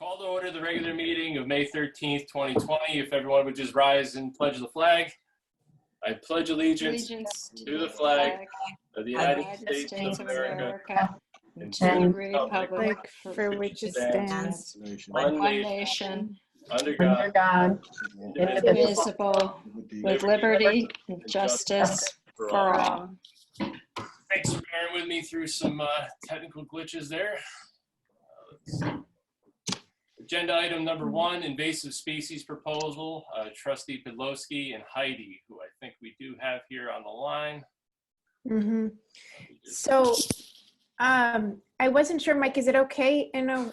Call to order the regular meeting of May 13th, 2020. If everyone would just rise and pledge the flag. I pledge allegiance to the flag of the United States of America and to the republic for which it stands, one nation, under God, indivisible, with liberty and justice for all. Thanks for bearing with me through some technical glitches there. Agenda item number 1, invasive species proposal. Trustee Podlowski and Heidi, who I think we do have here on the line. Mm-hmm. So I wasn't sure, Mike, is it okay in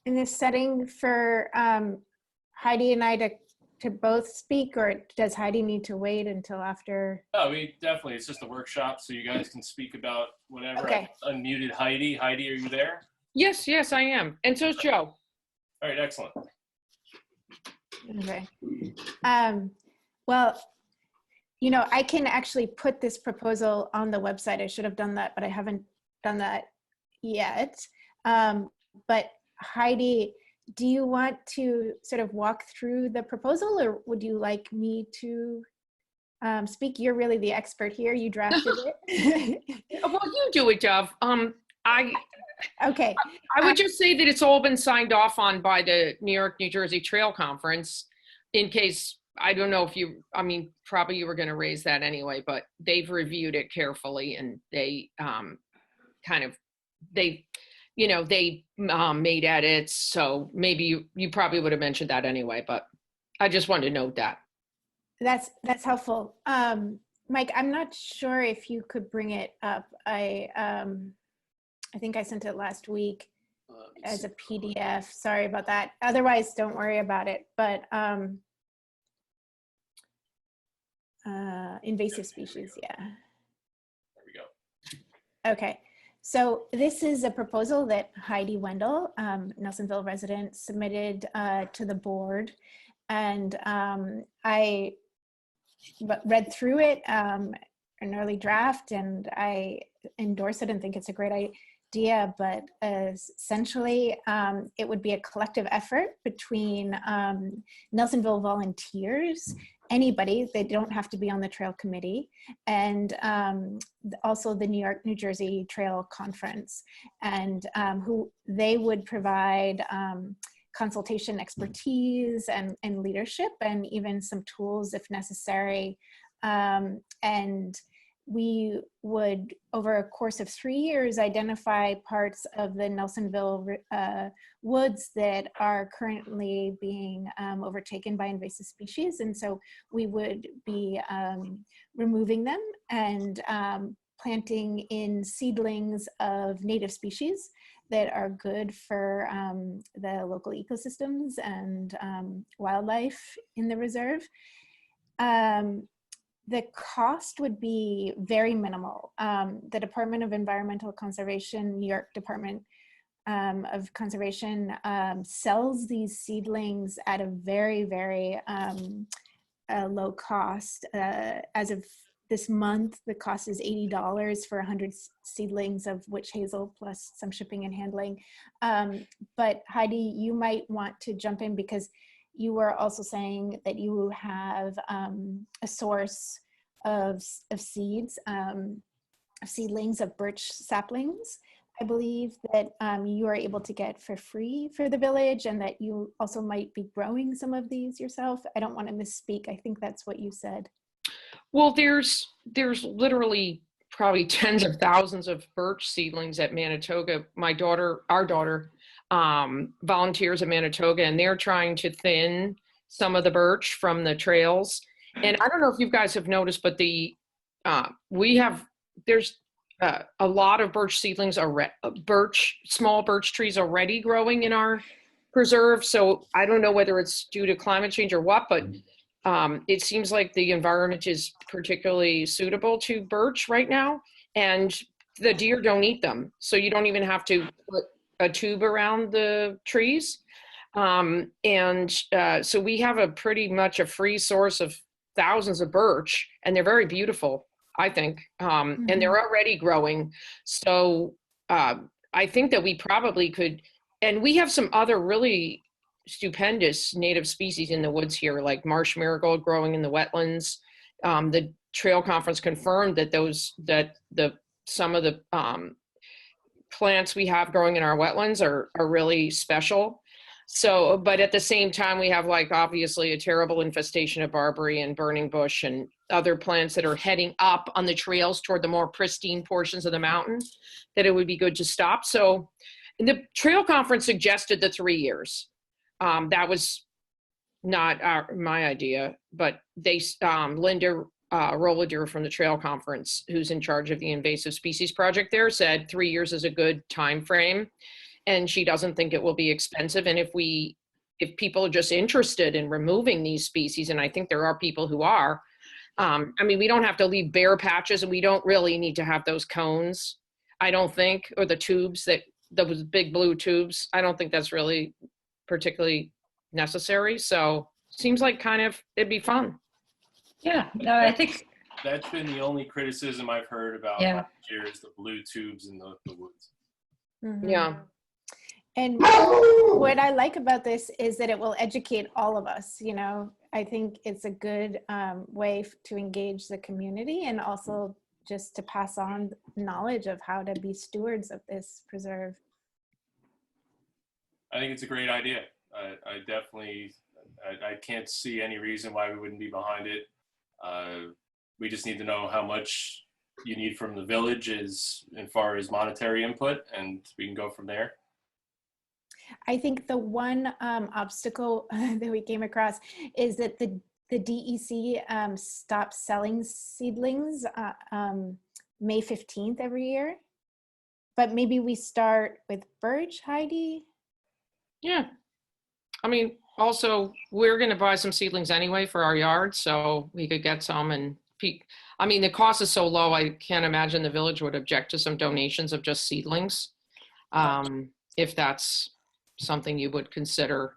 this setting for Heidi and I to both speak, or does Heidi need to wait until after? Oh, we definitely, it's just a workshop, so you guys can speak about whatever. Okay. I unmuted Heidi. Heidi, are you there? Yes, I am. And so's Joe. All right, excellent. Okay. Well, I can actually put this proposal on the website. I should have done that, but I haven't done that yet. But Heidi, do you want to sort of walk through the proposal, or would you like me to speak? You're really the expert here. You drafted it. Well, you do it, Dove. Okay. I would just say that it's all been signed off on by the New York, New Jersey Trail Conference. In case, I don't know if probably you were going to raise that anyway, but they've reviewed it carefully, and they made edits. So maybe you probably would have mentioned that anyway, but I just wanted to note that. That's helpful. Mike, I'm not sure if you could bring it up. I think I sent it last week as a PDF. Sorry about that. Otherwise, don't worry about it. But invasive species, yeah. There we go. Okay. So this is a proposal that Heidi Wendell, Nelsonville resident, submitted to the board. And I read through it, an early draft, and I endorse it and think it's a great idea. But essentially, it would be a collective effort between Nelsonville volunteers, anybody, they don't have to be on the trail committee, and also the New York, New Jersey Trail Conference, and who they would provide consultation expertise and leadership, and even some tools if necessary. And we would, over a course of 3 years, identify parts of the Nelsonville woods that are currently being overtaken by invasive species. And so we would be removing them and planting in seedlings of native species that are good for the local ecosystems and wildlife in the reserve. The cost would be very minimal. The Department of Environmental Conservation, New York Department of Conservation, sells these seedlings at a very, very low cost. As of this month, the cost is $80 for 100 seedlings of witch hazel plus some shipping and handling. But Heidi, you might want to jump in, because you were also saying that you have a source of seeds, seedlings of birch saplings, I believe, that you are able to get for free for the village, and that you also might be growing some of these yourself. I don't want to misspeak. I think that's what you said. Well, there's literally probably tens of thousands of birch seedlings at Manitoga. Our daughter volunteers at Manitoga, and they're trying to thin some of the birch from the trails. And I don't know if you guys have noticed, but there's a lot of birch seedlings, small birch trees already growing in our preserve. So I don't know whether it's due to climate change or what, but it seems like the environment is particularly suitable to birch right now, and the deer don't eat them. So you don't even have to put a tube around the trees. So we have a pretty much a free source of thousands of birch, and they're very beautiful, I think. And they're already growing. So I think that we probably could And we have some other really stupendous native species in the woods here, like marsh marigold growing in the wetlands. The trail conference confirmed that some of the plants we have growing in our wetlands are really special. So, but at the same time, we have like obviously a terrible infestation of barberry and burning bush and other plants that are heading up on the trails toward the more pristine portions of the mountain that it would be good to stop. So the trail conference suggested the 3 years. That was not my idea, but they, Linda Rollader from the trail conference, who's in charge of the invasive species project there, said 3 years is a good time frame. And she doesn't think it will be expensive. And if people are just interested in removing these species, and I think there are people who are, I mean, we don't have to leave bare patches, and we don't really need to have those cones, I don't think, or the tubes, those big blue tubes. I don't think that's really particularly necessary. So seems like kind of, it'd be fun. Yeah, no, I think that's been the only criticism I've heard about last year is the blue tubes in the woods. Mm-hmm. Yeah. And what I like about this is that it will educate all of us. You know, I think it's a good way to engage the community and also just to pass on knowledge of how to be stewards of this preserve. I think it's a great idea. I definitely, I can't see any reason why we wouldn't be behind it. We just need to know how much you need from the village as far as monetary input, and we can go from there. I think the one obstacle that we came across is that the DEC stops selling seedlings May 15th every year. But maybe we start with birch, Heidi? Yeah. I mean, also, we're going to buy some seedlings anyway for our yard, so we could get some. And I mean, the cost is so low, I can't imagine the village would object to some donations of just seedlings, if that's something you would consider,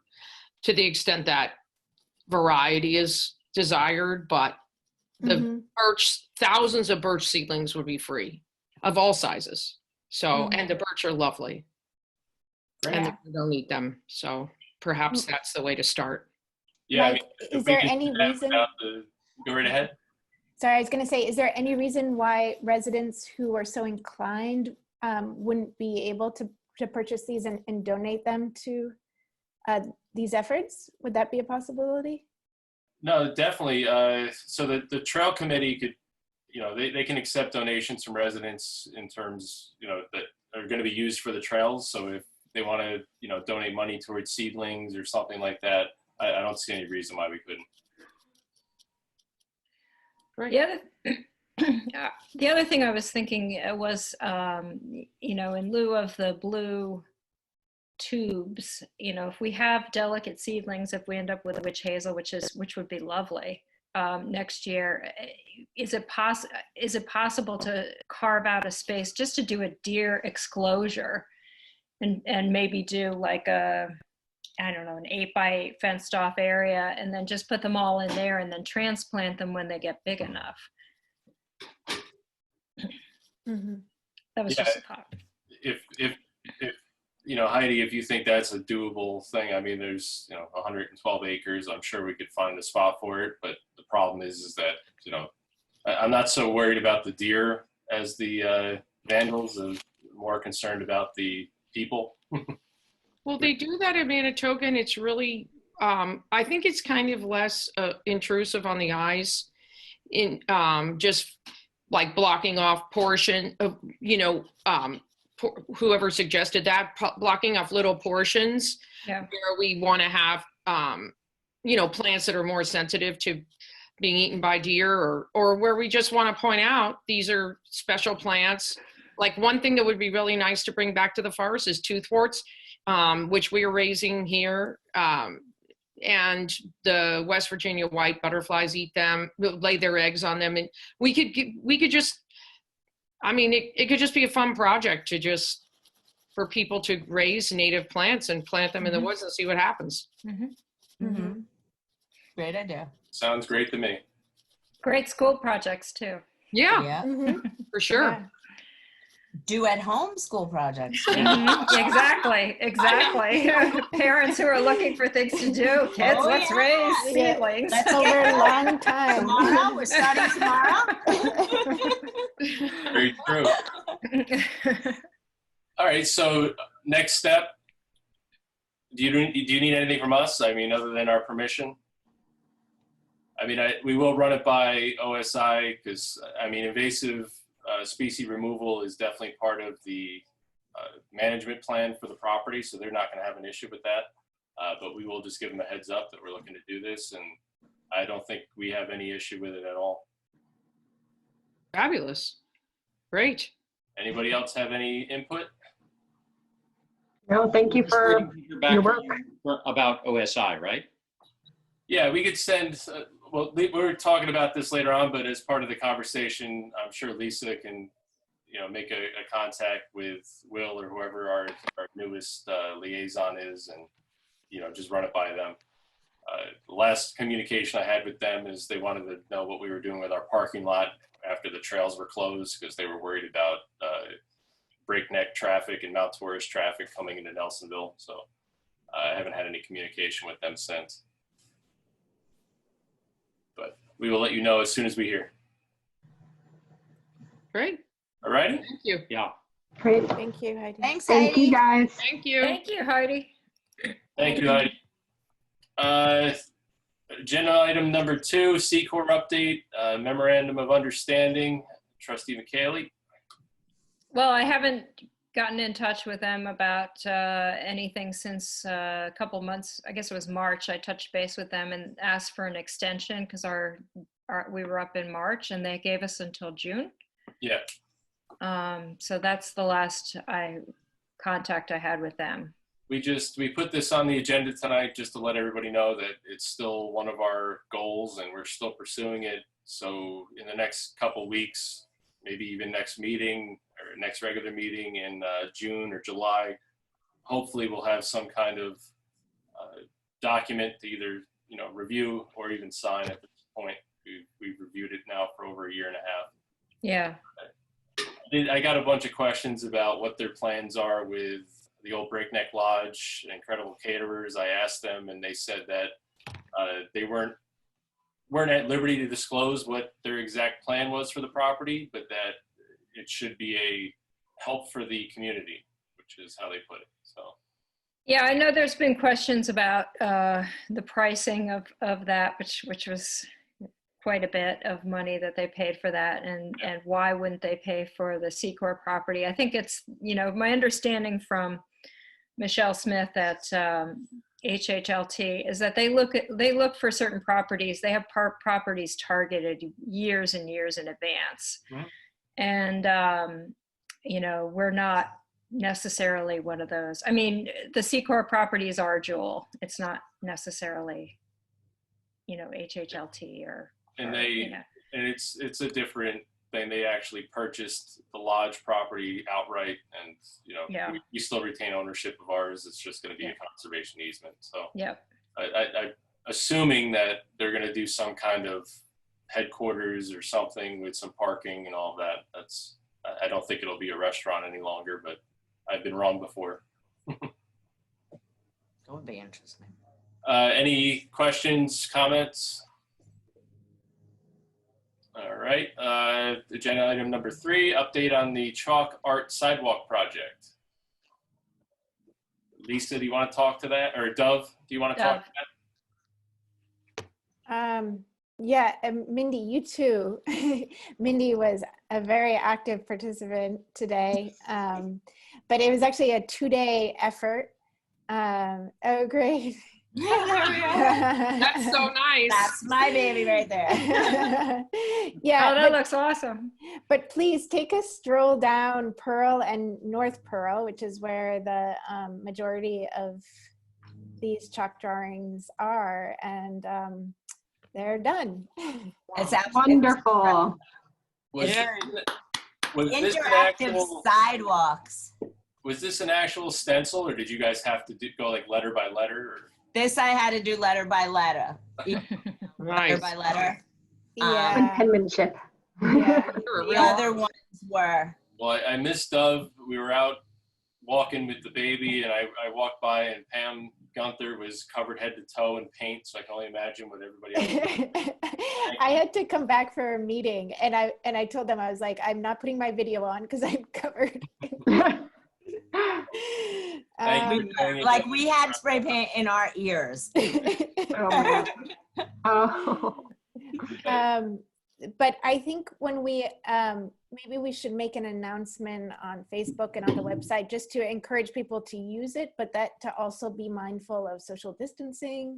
to the extent that variety is desired. But the birch, thousands of birch seedlings would be free of all sizes. So, and the birch are lovely. Great. And we don't eat them. So perhaps that's the way to start. Yeah. Like, I mean, is there any reason? Go right ahead. Sorry, I was going to say, is there any reason why residents who are so inclined wouldn't be able to purchase these and donate them to these efforts? Would that be a possibility? No, definitely. So the trail committee could, you know, they can accept donations from residents in terms, you know, that are going to be used for the trails. So if they want to, you know, donate money towards seedlings or something like that, I don't see any reason why we couldn't. Right. The other thing I was thinking was, you know, in lieu of the blue tubes, you know, if we have delicate seedlings, if we end up with a witch hazel, which would be lovely, next year, is it possible to carve out a space just to do a deer exclosure, and maybe do like a, I don't know, an 8x8 fenced off area, and then just put them all in there and then transplant them when they get big enough. That was just a thought. If you know, Heidi, if you think that's a doable thing, I mean, there's, you know, 112 acres. I'm sure we could find a spot for it. But the problem is that, you know, I'm not so worried about the deer as the vandals. I'm more concerned about the people. Well, they do that in Manitoba, and it's really, I think it's kind of less intrusive on the eyes, in just like blocking off portion of, you know, whoever suggested that, blocking off little portions where we want to have, you know, plants that are more sensitive to being eaten by deer, or where we just want to point out these are special plants. Like one thing that would be really nice to bring back to the forest is toothworts, which we are raising here. And the West Virginia white butterflies eat them, lay their eggs on them. And we could just, I mean, it could just be a fun project to just, for people to raise native plants and plant them in the woods and see what happens. Great idea. Sounds great to me. Great school projects too. Yeah, for sure. do at home school projects. Exactly. Parents who are looking for things to do. Kids, Oh, let's yeah. raise seedlings. That's over a long time. Tomorrow, we're starting tomorrow. Very true. All right, so next step, do you need anything from us? I mean, other than our permission? I mean, we will run it by OSI because, I mean, invasive species removal is definitely part of the management plan for the property, so they're not going to have an issue with that. But we will just give them a heads up that we're looking to do this, and I don't think we have any issue with it at all. Fabulous. Great. Anybody else have any input? No, thank you for your work. About OSI, right? Yeah, we could send, well, we were talking about this later on, but as part of the conversation, I'm sure Lisa can, make a contact with Will or whoever our newest liaison is and, just run it by them. The last communication I had with them is they wanted to know what we were doing with our parking lot after the trails were closed because they were worried about breakneck traffic and Mount Taurus traffic coming into Nelsonville. So I haven't had any communication with them since. But we will let you know as soon as we hear. Great. All righty? Thank you. Yeah. Great. Thank you, Heidi. Thanks, Thank Heidi. you, guys. Thank you. Thank you, Heidi. Thank you, Heidi. Agenda item number 2, C-Corp update, memorandum of understanding. Trustee McKaylee. Well, I haven't gotten in touch with them about anything since a couple months. I guess it was March. I touched base with them and asked for an extension because we were up in March and they gave us until June. Yeah. So that's the last contact I had with them. We put this on the agenda tonight just to let everybody know that it's still one of our goals and we're still pursuing it. So in the next couple weeks, maybe even next meeting or next regular meeting in June or July, hopefully we'll have some kind of document to either review or even sign at this point. We've reviewed it now for over a year and a half. Yeah. I got a bunch of questions about what their plans are with the old Breakneck Lodge, Incredible Caterers. I asked them and they said that they weren't at liberty to disclose what their exact plan was for the property, but that it should be a help for the community, which is how they put it. So. Yeah, I know there's been questions about the pricing of that, which was quite a bit of money that they paid for that, and why wouldn't they pay for the C-Corp property? I think it's, my understanding from Michelle Smith at HHLT is that they look for certain properties. They have properties targeted years and years in advance. Mm-hmm. And, we're not necessarily one of those. I mean, the C-Corp property is our jewel. It's not necessarily, HHLT or. And it's a different thing. They actually purchased the lodge property outright, and we still retain ownership of ours. It's just going to be a conservation easement. So I assuming that they're going to do some kind of headquarters or something with some parking and all of that. I don't think it'll be a restaurant any longer, but I've been wrong before. That would be interesting. Any questions, comments? All right, agenda item number 3, update on the chalk art sidewalk project. Lisa, do you want to talk to that? Or Dove, do you want to talk to that? Yeah, and Mindy, you too. Mindy was a very active participant today, but it was actually a 2-day effort. Oh, great. That's so nice. That's my baby right there. Yeah. Oh, that looks awesome. But please take a stroll down Pearl and North Pearl, which is where the majority of these chalk drawings are, and they're done. It's Wonderful. Was this an interactive actual sidewalks. Was this an actual stencil, or did you guys have to go like letter by letter? Or? This I had to do letter by letter. Nice. Letter by letter. Yeah. And penmanship. Yeah. The other ones were Well, I missed Dove. We were out walking with the baby, and I walked by, and Pam Gunther was covered head to toe in paint, so I can only imagine what everybody else. I had to come back for a meeting, and I told them, I was like, I'm not putting my video on because I'm covered. Thank you for doing it. Like we had spray paint in our ears. Oh, man. Oh. But I think when we maybe we should make an announcement on Facebook and on the website just to encourage people to use it, but that to also be mindful of social distancing.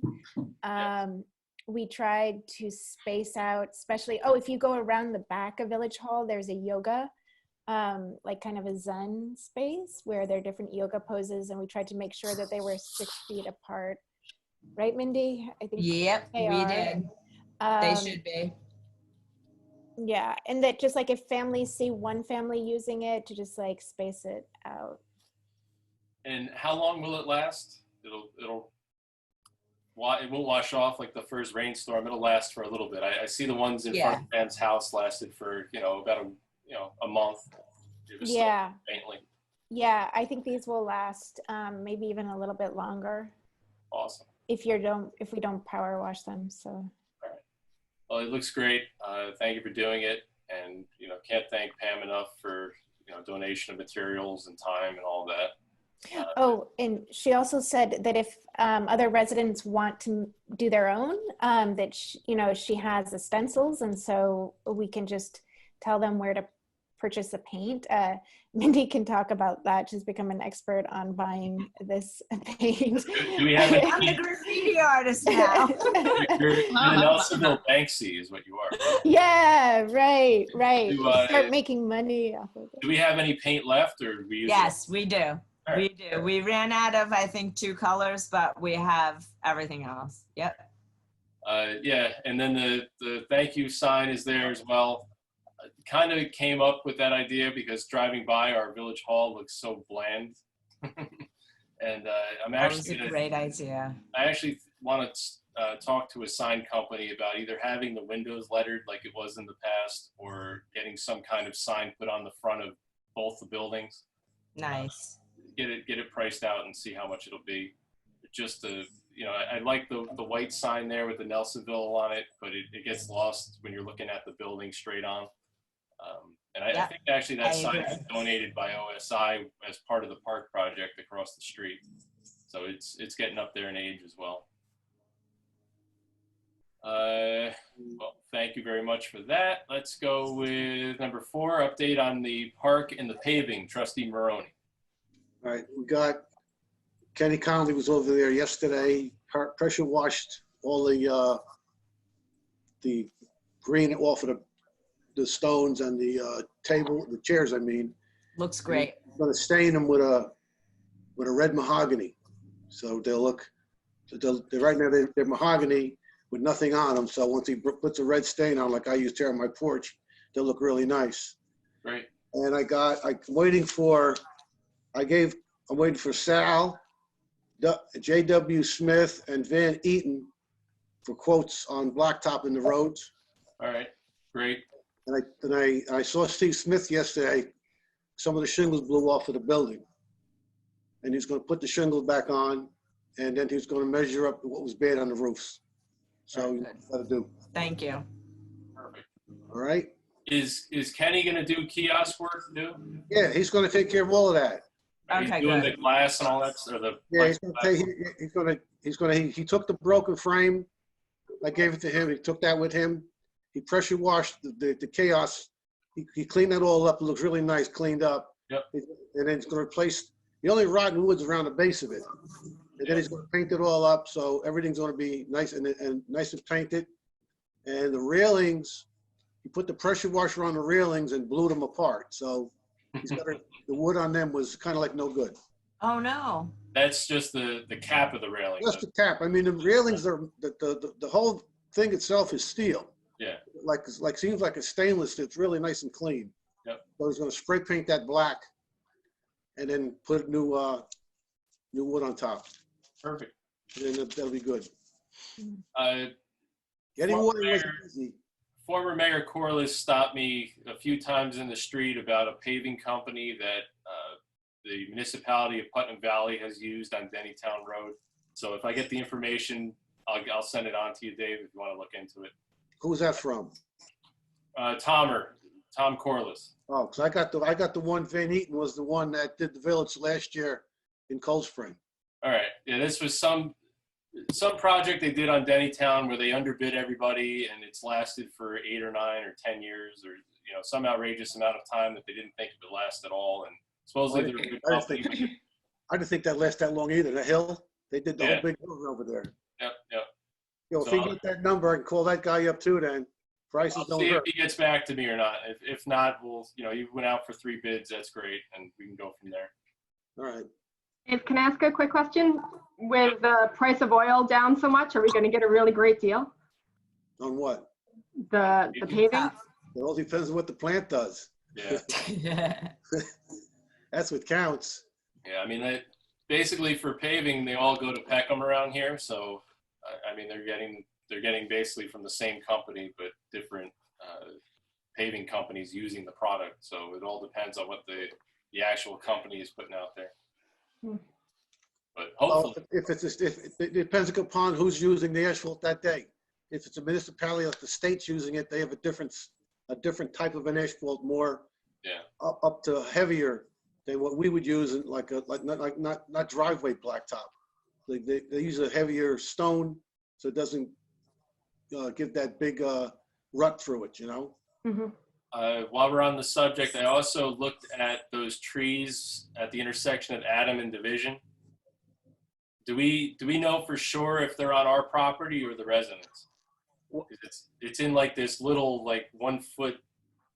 We tried to space out, especially, if you go around the back of Village Hall, there's a yoga, like kind of a Zen space where there are different yoga poses, and we tried to make sure that they were 6 feet apart. Right, Mindy? I think Yep, they we are. did. They should be. Yeah, and that just like if families see one family using it, to just like space it out. And how long will it last? It won't wash off like the first rainstorm. It'll last for a little bit. I see the ones in front of Pam's house lasted for about a month. Yeah. Faintly. Yeah, I think these will last maybe even a little bit longer. Awesome. If we don't power wash them. So. All right. Well, it looks great. Thank you for doing it, and can't thank Pam enough for donation of materials and time and all that. And she also said that if other residents want to do their own, that she has the stencils, and so we can just tell them where to purchase the paint. Mindy can talk about that. She's become an expert on buying this paint. Do we have I'm the graffiti artist now. You're the Nelsonville Banksy is what you are. Yeah, right. Start making money off of it. Do we have any paint left, or we use Yes, we do. Right. We do. We ran out of, I think, 2 colors, but we have everything else. Yep. Yeah, and then the thank you sign is there as well. Kind of came up with that idea because driving by our village hall looks so bland. And I'm actually That was a great idea. I actually want to talk to a sign company about either having the windows lettered like it was in the past, or getting some kind of sign put on the front of both the buildings. Nice. Get it priced out and see how much it'll be. Just I like the white sign there with the Nelsonville on it, but it gets lost when you're looking at the building straight on. And I think actually that sign is donated by OSI as part of the park project across the street. So it's getting up there in age as well. Well, thank you very much for that. Let's go with number 4, update on the park and the paving, Trustee Maroney. All right, we got Kenny Conley was over there yesterday, pressure washed all the green off of the stones and the chairs, I mean. Looks great. I'm gonna stain them with a red mahogany. So they'll look, right now they're mahogany with nothing on them. So once he puts a red stain on, like I used here on my porch, they'll look really nice. Right. And I'm waiting for Sal, J.W. Smith, and Van Eaton for quotes on blacktop in the roads. All right, great. And I saw Steve Smith yesterday. Some of the shingles blew off of the building. And he's going to put the shingles back on, and then he's going to measure up what was bad on the roofs. So that's what to do. Thank you. Perfect. All right? Is Kenny going to do kiosk work too? Yeah, he's going to take care of all of that. He's Okay, doing good. the glass and all that, or the Yeah, plexiglass? he took the broken frame. I gave it to him. He took that with him. He pressure washed the chaos. He cleaned that all up. It looks really nice, cleaned up. Yep. And then he's going to replace the only rotten wood's around the base of it. And then he's going to paint it all up, so everything's going to be nice and nice and painted. And the railings, he put the pressure washer on the railings and blew them apart. So he's got the wood on them was kind of like no good. Oh, no. That's just the cap of the railing. Just the cap. I mean, the railings are the whole thing itself is steel. Yeah. Like seems like it's stainless. It's really nice and clean. Yep. So he's going to spray paint that black, and then put new wood on top. Perfect. And then that'll be good. Uh, Getting Fort water Bear. wasn't easy. former Mayor Corliss stopped me a few times in the street about a paving company that the municipality of Putnam Valley has used on Dennytown Road. So if I get the information, I'll send it on to you, Dave, if you want to look into it. Who's that from? Tom Corliss. Oh, because I got the one, Van Eaton was the one that did the village last year in Cold Spring. All right. Yeah, this was some project they did on Dennytown where they underbid everybody, and it's lasted for 8 or 9 or 10 years, or some outrageous amount of time that they didn't think it would last at all. And supposedly they're a good company. I didn't think that lasted that long either. The hill, they did the Yeah. whole big hill over there. Yep. If So you get that number and call that guy up too, then prices I'll don't see if hurt. he gets back to me or not. If not, we'll, you went out for 3 bids. That's great, and we can go from there. All right. Dave, can I ask a quick question? With the price of oil down so much, are we going to get a really great deal? On what? The paving? It all depends on what the plant does. Yeah. That's what counts. Yeah, I mean, basically for paving, they all go to Peckham around here. So, I mean, they're getting basically from the same company, but different paving companies using the product. So it all depends on what the actual company is putting out there. But hopefully, Well, if it depends upon who's using the asphalt that day. If it's a municipality like the state's using it, they have a different type of an asphalt, more up to heavier than what we would use in not driveway blacktop. They use a heavier stone, so it doesn't give that big rut through it. Mm-hmm. while we're on the subject, I also looked at those trees at the intersection of Adam and Division. Do we know for sure if they're on our property or the residents? It's in like this little 1 foot.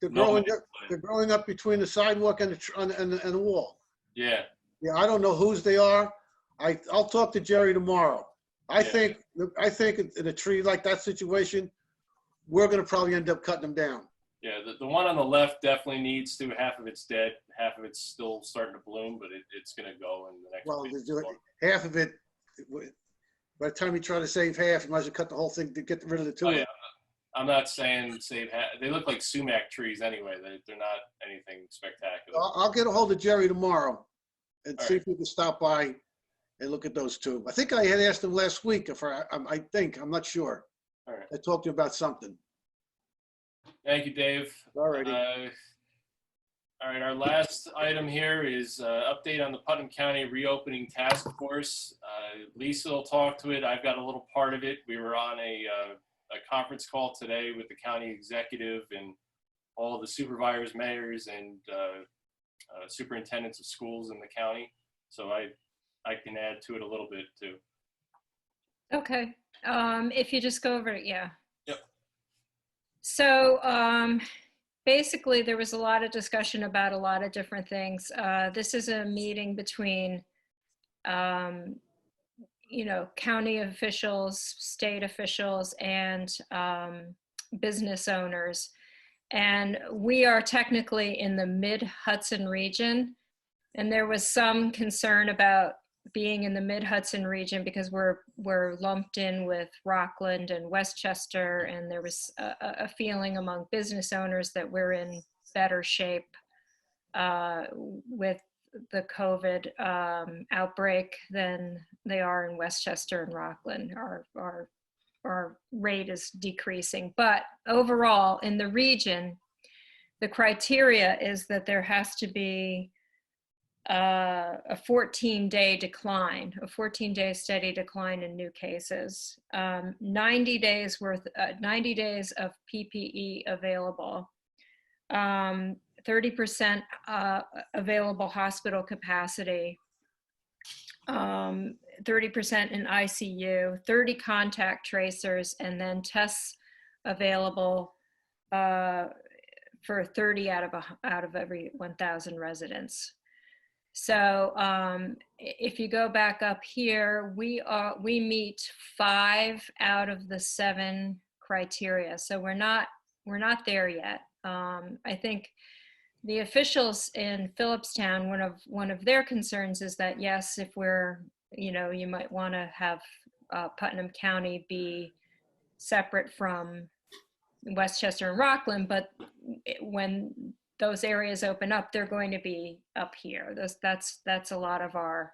They're growing up between the sidewalk and the wall. Yeah. Yeah, I don't know whose they are. I'll talk to Jerry tomorrow. I think in a tree like that situation, we're going to probably end up cutting them down. Yeah, the one on the left definitely needs to. Half of it's dead, half of it's still starting to bloom, but it's going to go in the next. Well, half of it. By the time you try to save half, you might as well cut the whole thing to get rid of the two. Oh, yeah. I'm not saying save half. They look like sumac trees anyway. They're not anything spectacular. I'll get a hold of Jerry tomorrow and see right. if we can stop by and look at those two. I think I had asked him last week. I'm not sure. All right. I talked to him about something. Thank you, Dave. All righty. All right, our last item here is update on the Putnam County Reopening Task Force. Lisa will talk to it. I've got a little part of it. We were on a conference call today with the county executive and all the supervisors, mayors, and superintendents of schools in the county. So I can add to it a little bit too. Okay. If you just go over it, yeah. Yep. So basically, there was a lot of discussion about a lot of different things. This is a meeting between, county officials, state officials, and business owners. And we are technically in the Mid-Hudson region. And there was some concern about being in the Mid-Hudson region because we're lumped in with Rockland and Westchester, and there was a feeling among business owners that we're in better shape with the COVID outbreak than they are in Westchester and Rockland. Our rate is decreasing, but overall in the region, the criteria is that there has to be a 14-day decline, a 14-day steady decline in new cases, 90 days of PPE available, 30% available hospital capacity, 30% in ICU, 30 contact tracers, and then tests available for 30 out of every 1,000 residents. So if you go back up here, we meet 5 out of the 7 criteria. So we're not there yet. I think the officials in Phillipstown, one of their concerns is that yes, if we're, you might want to have Putnam County be separate from Westchester and Rockland, but when those areas open up, they're going to be up here. That's a lot of our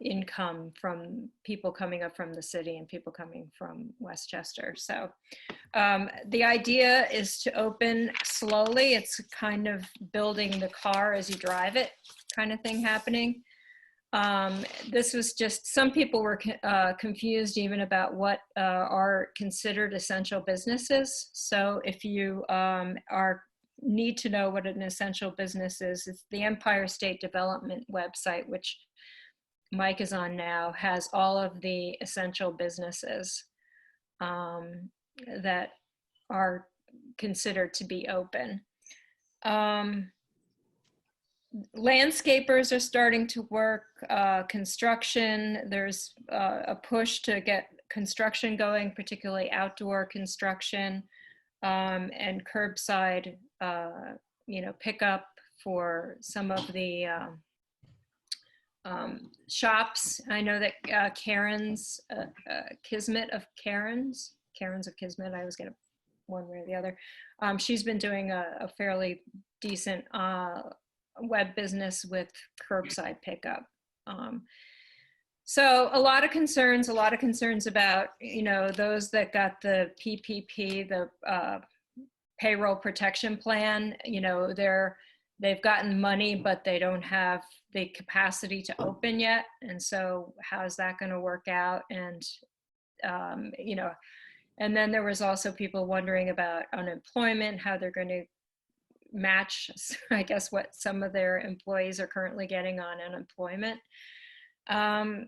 income from people coming up from the city and people coming from Westchester. So the idea is to open slowly. It's kind of building the car as you drive it kind of thing happening. This was just, some people were confused even about what are considered essential businesses. So if you need to know what an essential business is, it's the Empire State Development website, which Mike is on now, has all of the essential businesses that are considered to be open. Landscapers are starting to work, construction. There's a push to get construction going, particularly outdoor construction, and curbside, pickup for some of the shops. I know that Karen's, Kismet of Karen's of Kismet, I always get one way or the other. She's been doing a fairly decent web business with curbside pickup. So a lot of concerns about, those that got the PPP, the payroll protection plan, they've gotten money, but they don't have the capacity to open yet. And so how's that going to work out? And, and then there was also people wondering about unemployment, how they're going to match, I guess, what some of their employees are currently getting on unemployment.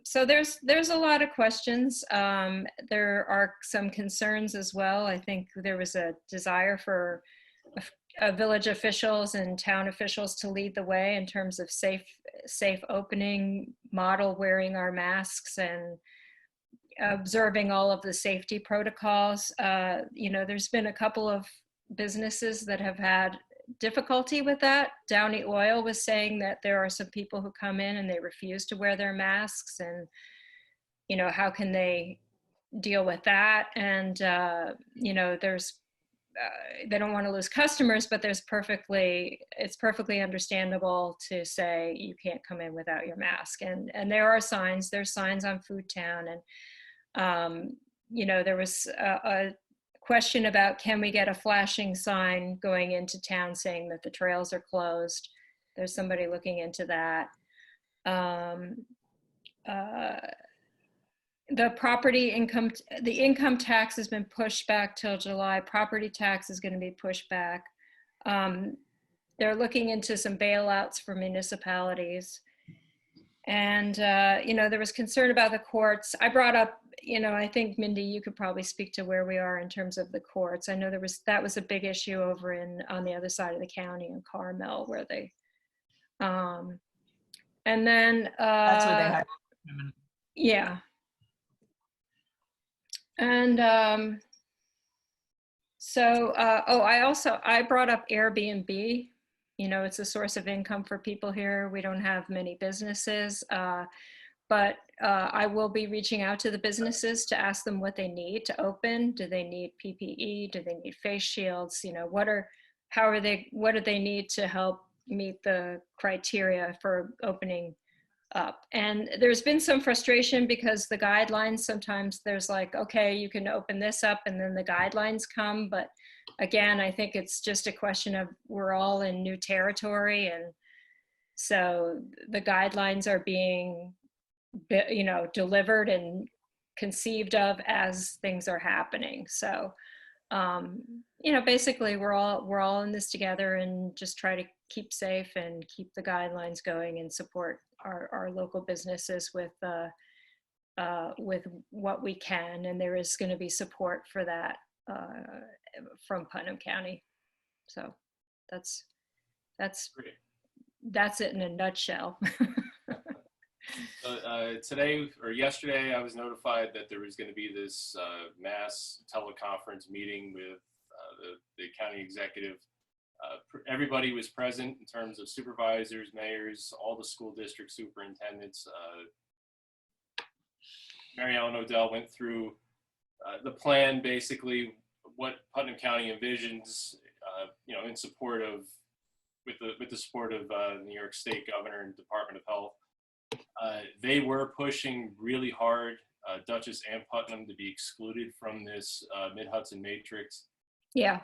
So there's a lot of questions. There are some concerns as well. I think there was a desire for village officials and town officials to lead the way in terms of safe opening, model wearing our masks and observing all of the safety protocols. There's been a couple of businesses that have had difficulty with that. Downey Oil was saying that there are some people who come in and they refuse to wear their masks, and how can they deal with that? And there's they don't want to lose customers, but it's perfectly understandable to say you can't come in without your mask. And there's signs on Food Town, and there was a question about, can we get a flashing sign going into town saying that the trails are closed? There's somebody looking into that. The income tax has been pushed back till July. Property tax is going to be pushed back. They're looking into some bailouts for municipalities. And, there was concern about the courts. I brought up, I think, Mindy, you could probably speak to where we are in terms of the courts. I know that was a big issue over on the other side of the county in Carmel, where they, and then, That's where they have. yeah. And I brought up Airbnb. It's a source of income for people here. We don't have many businesses, but I will be reaching out to the businesses to ask them what they need to open. Do they need PPE? Do they need face shields? What do they need to help meet the criteria for opening up? And there's been some frustration because the guidelines, sometimes there's like, okay, you can open this up, and then the guidelines come. But again, I think it's just a question of, we're all in new territory. And so the guidelines are being, delivered and conceived of as things are happening. So, basically we're all in this together, and just try to keep safe and keep the guidelines going and support our local businesses with what we can. And there is going to be support for that from Putnam County. So that's it in a nutshell. Today or yesterday, I was notified that there was going to be this mass teleconference meeting with the county executive. Everybody was present in terms of supervisors, mayors, all the school district superintendents. Mary Ellen Odell went through the plan, basically what Putnam County envisions, you know, in support of, with the support of the New York State Governor and Department of Health. They were pushing really hard, Dutchess and Putnam, to be excluded from this Mid-Hudson matrix. Yeah,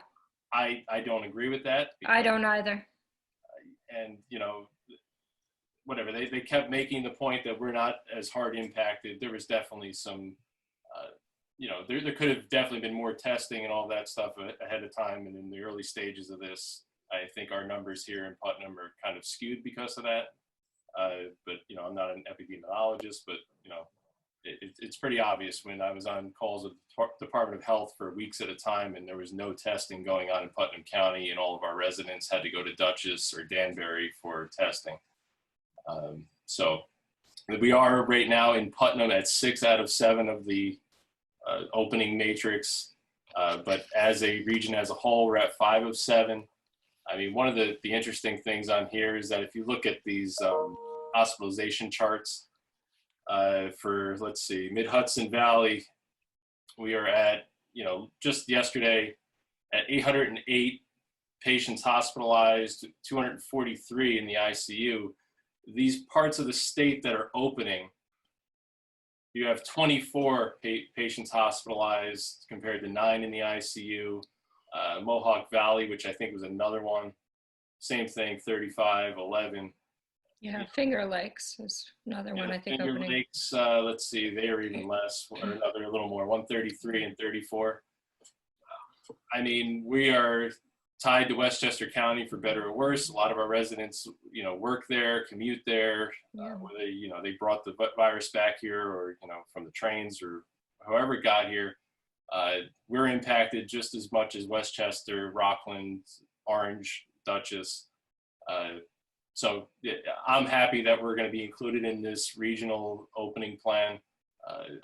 I don't agree with that. I don't either. And, you know, whatever, they kept making the point that we're not as hard impacted. There was definitely some, you know, there could have definitely been more testing and all that stuff ahead of time. And in the early stages of this, I think our numbers here in Putnam are kind of skewed because of that. But, you know, I'm not an epidemiologist, but, you know, it's pretty obvious when I was on calls with the Department of Health for weeks at a time and there was no testing going on in Putnam County and all of our residents had to go to Dutchess or Danbury for testing. So we are right now in Putnam at 6 out of 7 of the opening matrix, but as a region as a whole, we're at 5 of 7. I mean, one of the interesting things on here is that if you look at these hospitalization charts for, let's see, Mid-Hudson Valley, we are at, you know, just yesterday at 808 patients hospitalized, 243 in the ICU. These parts of the state that are opening, you have 24 patients hospitalized compared to 9 in the ICU. Mohawk Valley, which I think was another one, same thing, 35, 11. Yeah, Finger Lakes is another one, I think. Finger Lakes, let's see, they are even less, or another a little more, 133 and 34. I mean, we are tied to Westchester County for better or worse. A lot of our residents, you know, work there, commute there, whether, you know, they brought the virus back here or, you know, from the trains or however it got here. We're impacted just as much as Westchester, Rockland, Orange, Dutchess. So I'm happy that we're going to be included in this regional opening plan.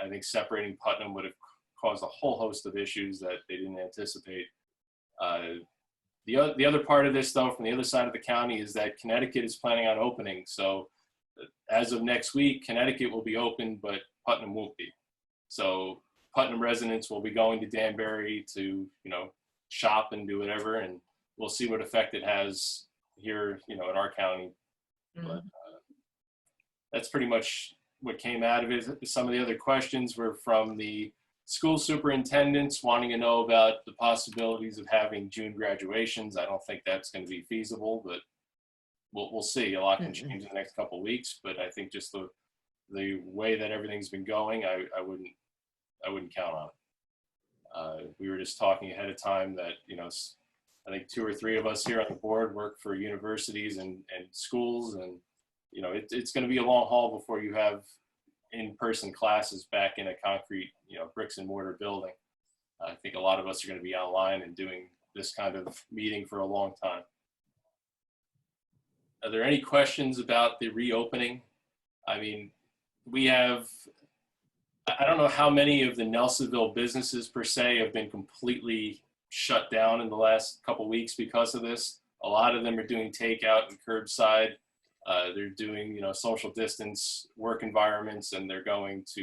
I think separating Putnam would have caused a whole host of issues that they didn't anticipate. The other part of this, though, from the other side of the county is that Connecticut is planning on opening. So as of next week, Connecticut will be open, but Putnam won't be. So Putnam residents will be going to Danbury to, you know, shop and do whatever, and we'll see what effect it has here, you know, in our county. But that's pretty much what came out of it. Some of the other questions were from the school superintendents wanting to know about the possibilities of having June graduations. I don't think that's going to be feasible, but we'll see. A lot can change in the next couple of weeks, but I think just the way that everything's been going, I wouldn't count on it. We were just talking ahead of time that, you know, I think 2 or 3 of us here on the board work for universities and schools, and, you know, it's going to be a long haul before you have in-person classes back in a concrete, you know, bricks and mortar building. I think a lot of us are going to be online and doing this kind of meeting for a long time. Are there any questions about the reopening? I mean, we have, I don't know how many of the Nelsonville businesses per se have been completely shut down in the last couple weeks because of this. A lot of them are doing takeout and curbside. They're doing, you know, social distance work environments, and they're going to,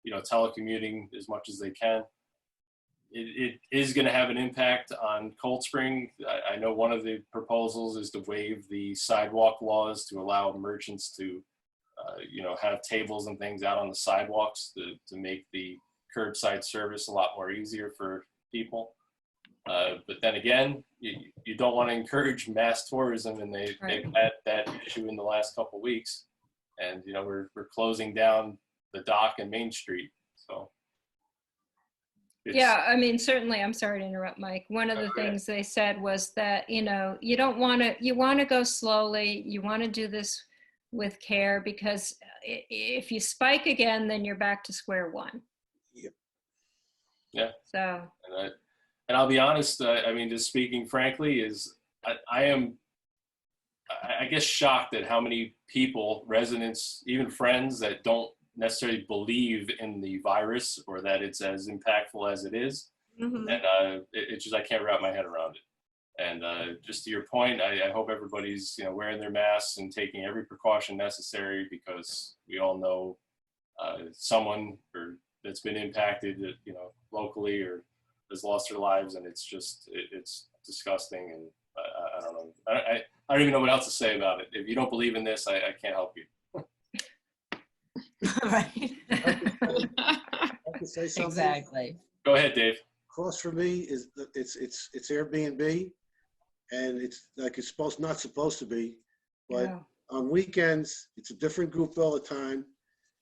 you know, telecommuting as much as they can. It is going to have an impact on Cold Spring. I know one of the proposals is to waive the sidewalk laws to allow merchants to, you know, have tables and things out on the sidewalks to make the curbside service a lot more easier for people. But then again, you don't want to encourage mass tourism, and they've had that issue in the last couple of weeks. And, you know, we're closing down the dock and Main Street. So. Yeah, I mean, certainly, I'm sorry to interrupt, Mike. One of the things they said was that, you know, you want to go slowly. You want to do this with care, because if you spike again, then you're back to square one. Yep. Yeah. So. And I'll be honest, I mean, just speaking frankly, is I am, I guess, shocked at how many people, residents, even friends that don't necessarily believe in the virus or that it's as impactful as it is. And it's just, I can't wrap my head around it. And just to your point, I hope everybody's, you know, wearing their masks and taking every precaution necessary, because we all know someone that's been impacted, you know, locally or has lost their lives, and it's just, it's disgusting. And I don't know. I don't even know what else to say about it. If you don't believe in this, I can't help you. Right. I can say something. Exactly. Go ahead, Dave. Across from me is, it's Airbnb, and it's like it's not supposed to be, but Yeah. on weekends, it's a different group all the time,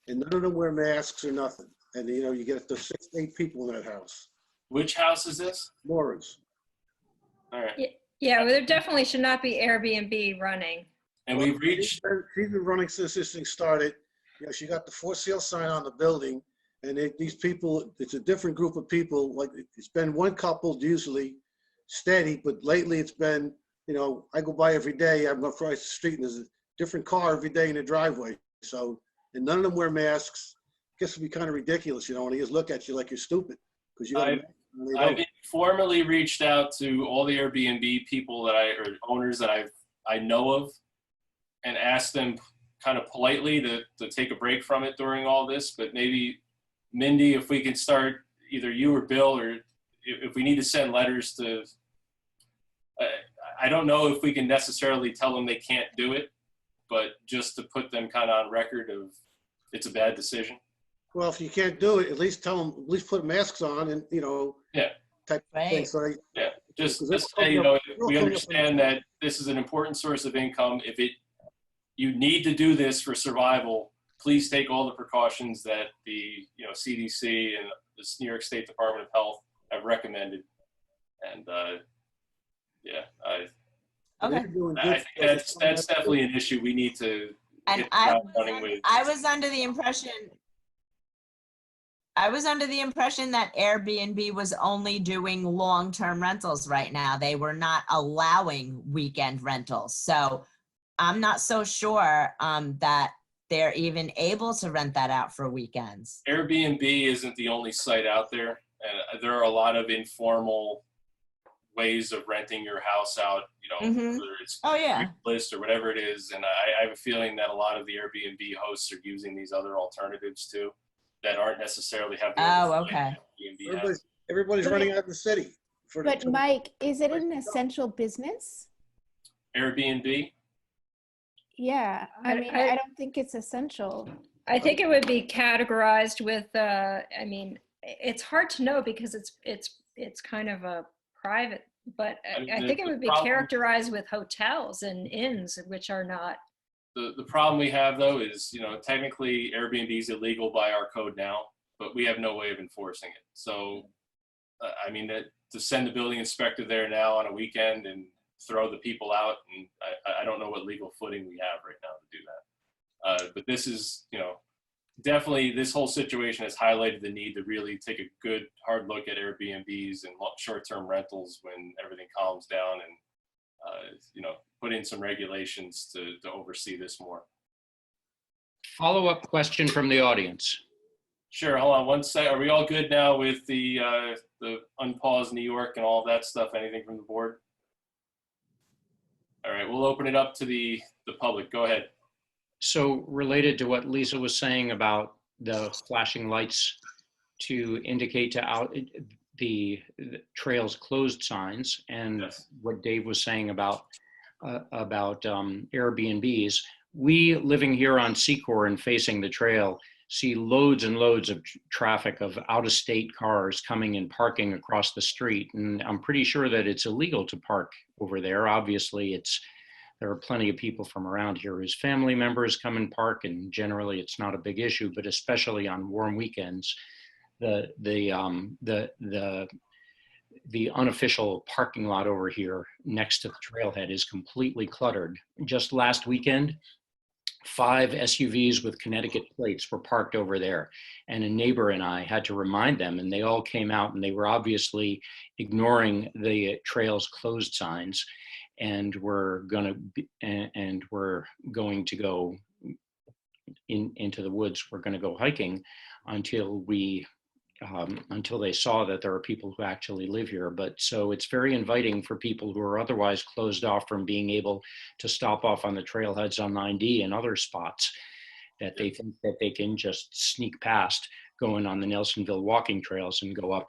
and none of them wear masks or nothing. And, you know, you get the 6 to 8 people in that house. Which house is this? Laura's. All right. Yeah, well, there definitely should not be Airbnb running. And we've reached, She's been running since this thing started. You know, she got the for sale sign on the building, and these people, it's a different group of people. Like, it's been one couple usually steady, but lately it's been, you know, I go by every day, I'm across the street, and there's a different car every day in the driveway. So, and none of them wear masks. I guess it'd be kind of ridiculous, you know, when they just look at you like you're stupid because you got a mask and they I've don't. informally reached out to all the Airbnb people or owners that I know of, and asked them kind of politely to take a break from it during all this. But maybe, Mindy, if we can start, either you or Bill, or if we need to send letters to, I don't know if we can necessarily tell them they can't do it, but just to put them kind of on record of it's a bad decision. Well, if you can't do it, at least tell them, at least put masks on and, you know, Yeah. type of thing. Right. So they, Yeah, just Because say, you know, we they'll- understand that this is an important source of income. If you need to do this for survival, please take all the precautions that the, you know, CDC and the New York State Department of Health have recommended. And yeah, Okay. they're doing good I think stuff. that's definitely an issue we need to And hit the ground running with. I was under the impression that Airbnb was only doing long-term rentals right now. They were not allowing weekend rentals. So I'm not so sure that they're even able to rent that out for weekends. Airbnb isn't the only site out there, and there are a lot of informal ways of renting your house out, you know, Mhm. whether it's Oh, yeah. list or whatever it is. And I have a feeling that a lot of the Airbnb hosts are using these other alternatives too, that aren't necessarily have the Oh, oversight okay. that Airbnb has. Everybody's running out of the city. But Mike, is it an essential business? Airbnb, Yeah, I mean, I don't think it's essential. I think it would be categorized with, I mean, it's hard to know because it's kind of a private, but I mean, I think it the would be problem- characterized with hotels and inns, which are not. the problem we have though is, you know, technically Airbnb is illegal by our code now, but we have no way of enforcing it. So, I mean, to send the building inspector there now on a weekend and throw the people out, and I don't know what legal footing we have right now to do that. But this is, you know, definitely this whole situation has highlighted the need to really take a good hard look at Airbnbs and short-term rentals when everything calms down, and you know, put in some regulations to oversee this more. Follow-up question from the audience. Sure, hold on one sec. Are we all good now with the unpause New York and all that stuff? Anything from the board? All right, we'll open it up to the public. Go ahead. So related to what Lisa was saying about the flashing lights to indicate to out the trails closed signs, and Yes. what Dave was saying about Airbnbs, we living here on Secor and facing the trail see loads and loads of traffic of out-of-state cars coming and parking across the street. And I'm pretty sure that it's illegal to park over there. Obviously, there are plenty of people from around here whose family members come and park, and generally it's not a big issue, but especially on warm weekends, the unofficial parking lot over here next to the trailhead is completely cluttered. Just last weekend, 5 SUVs with Connecticut plates were parked over there, and a neighbor and I had to remind them, and they all came out, and they were obviously ignoring the trails closed signs, and we're going to go into the woods. We're going to go hiking until they saw that there are people who actually live here. But so it's very inviting for people who are otherwise closed off from being able to stop off on the trailheads on 9D and other spots that they think that they can just sneak past, go in on the Nelsonville walking trails and go up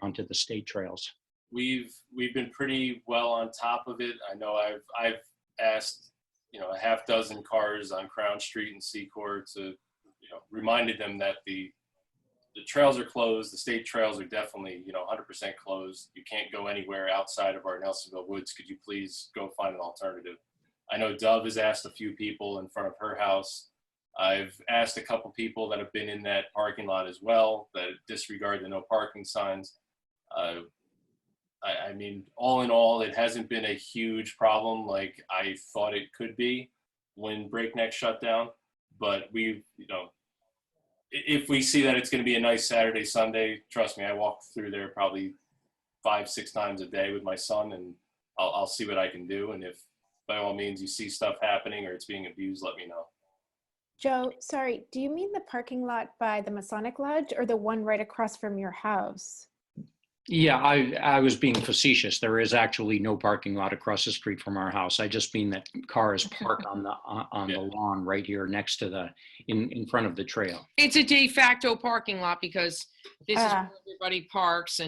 onto the state trails. We've been pretty well on top of it. I know I've asked, a half dozen cars on Crown Street and Secor to, reminded them that the trails are closed. The state trails are definitely, 100% closed. You can't go anywhere outside of our Nelsonville woods. Could you please go find an alternative? I know Dove has asked a few people in front of her house. I've asked a couple people that have been in that parking lot as well that disregard the no parking signs. I mean, all in all, it hasn't been a huge problem like I thought it could be when Breakneck shut down. But we, if we see that it's going to be a nice Saturday, Sunday, trust me, I walk through there probably 5-6 times a day with my son, and I'll see what I can do. And if by all means you see stuff happening or it's being abused, let me know. Joe, sorry, do you mean the parking lot by the Masonic Lodge or the one right across from your house? Yeah, I was being facetious. There is actually no parking lot across the street from our house. I just mean that cars park on the lawn right here next to in front of the trail. It's a de facto parking lot because this is where everybody parks,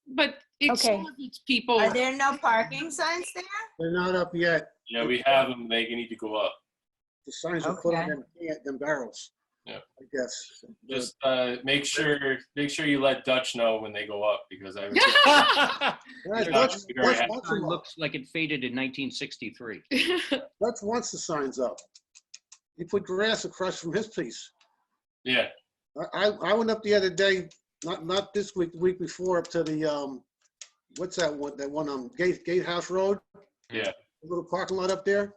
but it's, Okay. it's people. Are there no parking signs there? They're not up yet. Yeah, we have them. They need to go up. The signs are put Okay. on them barrels. Yeah. I guess. Just make sure you let Dutch know when they go up, because I Yeah, Dutch It wants them up. looks like it faded in 1963. Dutch wants the signs up. He put grass across from his piece. yeah. I went up the other day, not this week, the week before, up to the what's that one Gatehouse Road? Yeah. The little parking lot up there.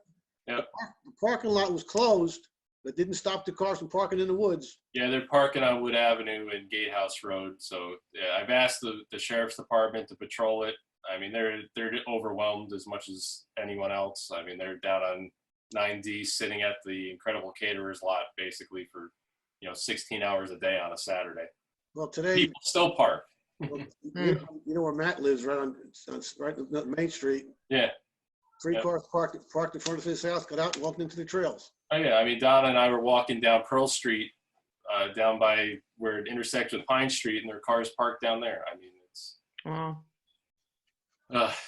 Yep. The parking lot was closed, but didn't stop the cars from parking in the woods. Yeah, they're parking on Wood Avenue and Gatehouse Road. So yeah, I've asked the sheriff's department to patrol it. I mean, they're overwhelmed as much as anyone else. I mean, they're down on 9D sitting at the Incredible Caterers lot basically for 16 hours a day on a Saturday. Well, today, People still park. well, you know where Matt lives, right on Main Street. Yeah. Three Yep. cars parked in front of his house, got out and walked into the trails. Oh yeah, I mean, Donna and I were walking down Pearl Street, down by where it intersects with Pine Street, and their cars parked down there. I mean, it's Wow.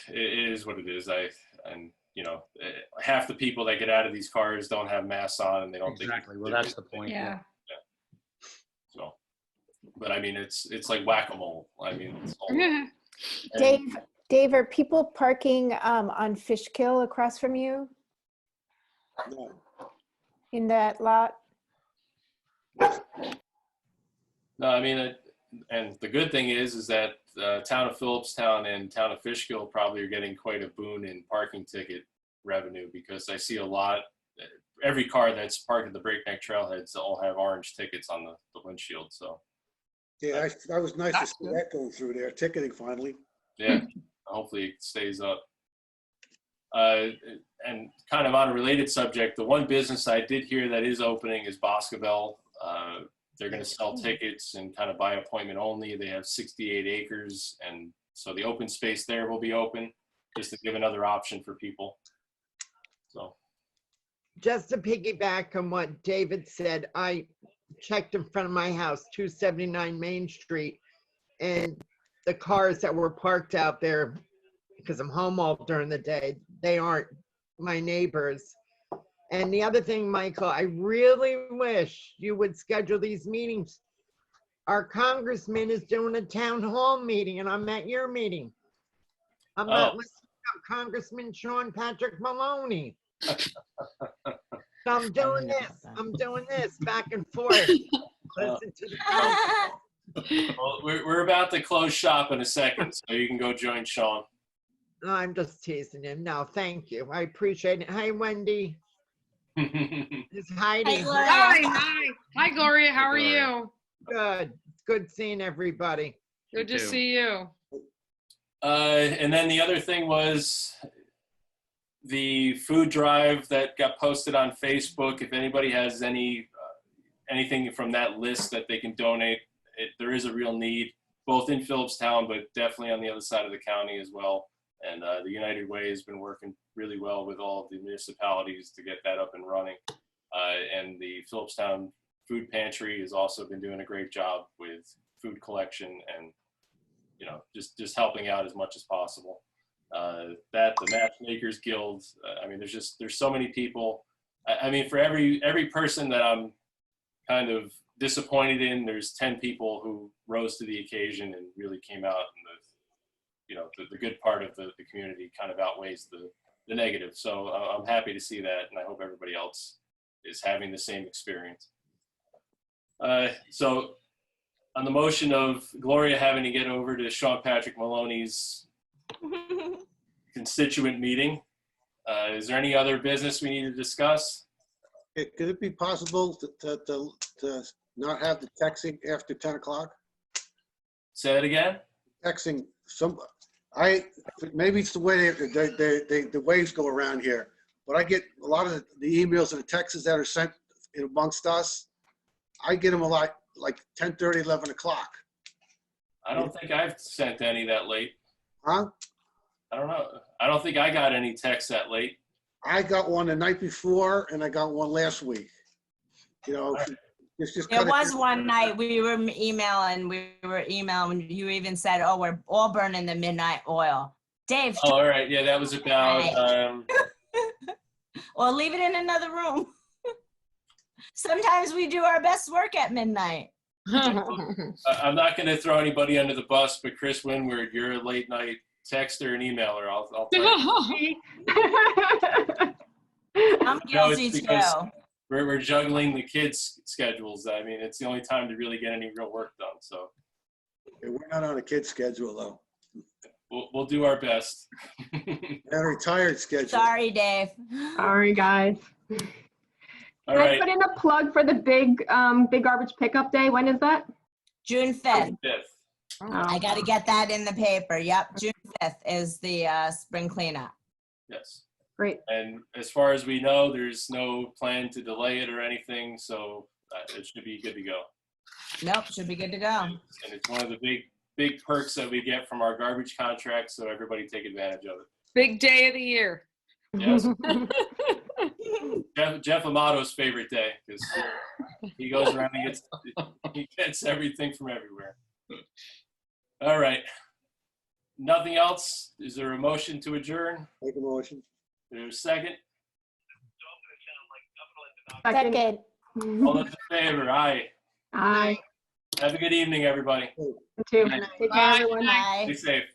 it is what it is. Half the people that get out of these cars don't have masks on, and they don't Exactly. think. Well, that's the point. Yeah. So, but I mean, it's like whack-a-mole. I mean, it's all, Dave, are people parking on Fishkill across from you No. in that lot? no, I mean, and the good thing is that town of Phillipstown and town of Fishkill probably are getting quite a boon in parking ticket revenue, because I see a lot. Every car that's parked at the Breakneck Trailheads all have orange tickets on the windshield. So Yeah, I was nice to That's see good. that going through there, ticketing finally. yeah, hopefully it stays up. And kind of on a related subject, the one business I did hear that is opening is Boscobel. They're going to sell tickets and kind of by appointment only. They have 68 acres, and so the open space there will be open, just to give another option for people. So Just to piggyback on what David said, I checked in front of my house, 279 Main Street, and the cars that were parked out there, because I'm home all during the day, they aren't my neighbors. And the other thing, Michael, I really wish you would schedule these meetings. Our congressman is doing a town hall meeting, and I'm at your meeting. I'm not listening to Congressman Sean Patrick Maloney. So I'm doing this back and forth. Listen to the well, we're about to close shop in a second, so you can go join Sean. No, I'm just teasing him. No, thank you. I appreciate it. Hi, Wendy. It's Heidi. Hey, Gloria. Hi, Gloria. How are Gloria. you? Good. It's good seeing everybody. Good to too. see you. And then the other thing was the food drive that got posted on Facebook. If anybody has anything from that list that they can donate, there is a real need, both in Phillipstown, but definitely on the other side of the county as well. And the United Way has been working really well with all of the municipalities to get that up and running. And the Phillipstown food pantry has also been doing a great job with food collection and, you know, just helping out as much as possible. The Matchmakers Guild, I mean, there's so many people. I mean, for every person that I'm kind of disappointed in, there's 10 people who rose to the occasion and really came out, and the good part of the community kind of outweighs the negative. So I'm happy to see that, and I hope everybody else is having the same experience. So on the motion of Gloria having to get over to Sean Patrick Maloney's constituent meeting, is there any other business we need to discuss? Could it be possible to not have the texting after 10 o'clock? Say that again? Texting, maybe it's the way the waves go around here, but I get a lot of the emails and the texts that are sent in amongst us. I get them a lot, like 10:30, 11 o'clock. I don't think I've sent any that late. Huh? I don't know. I don't think I got any texts that late. I got one the night before and I got one last week. You know, it's just There was one night we were emailing, you even said, oh, we're all burning the midnight oil. Dave. Oh, all right. Yeah, that was about, Or leave it in another room. Sometimes we do our best work at midnight. I'm not going to throw anybody under the bus, but Chris Winward, you're a late night texter and emailer. I'll tell you. I'm guilty too. We're juggling the kids' schedules. I mean, it's the only time to really get any real work done. So We're not on a kid's schedule though. we'll do our best. And a retired schedule. Sorry, Dave. Sorry, guys. All Can I right. put in a plug for the big garbage pickup day? When is that? June 5th. Fifth. I got to get that in the paper. Yep, June 5th is the spring cleanup. Yes. Great. And as far as we know, there's no plan to delay it or anything, so it should be good to go. Nope, should be good to go. And it's one of the big perks that we get from our garbage contract, so everybody take advantage of it. Big day of the year. Yes. Jeff Amato's favorite day, because he goes around and he gets everything from everywhere. All right. Nothing else? Is there a motion to adjourn? Make a motion. There's a second? Second. All those in favor? Aye. Aye. Have a good evening, everybody. You too. Take care, everyone. Bye. Be safe.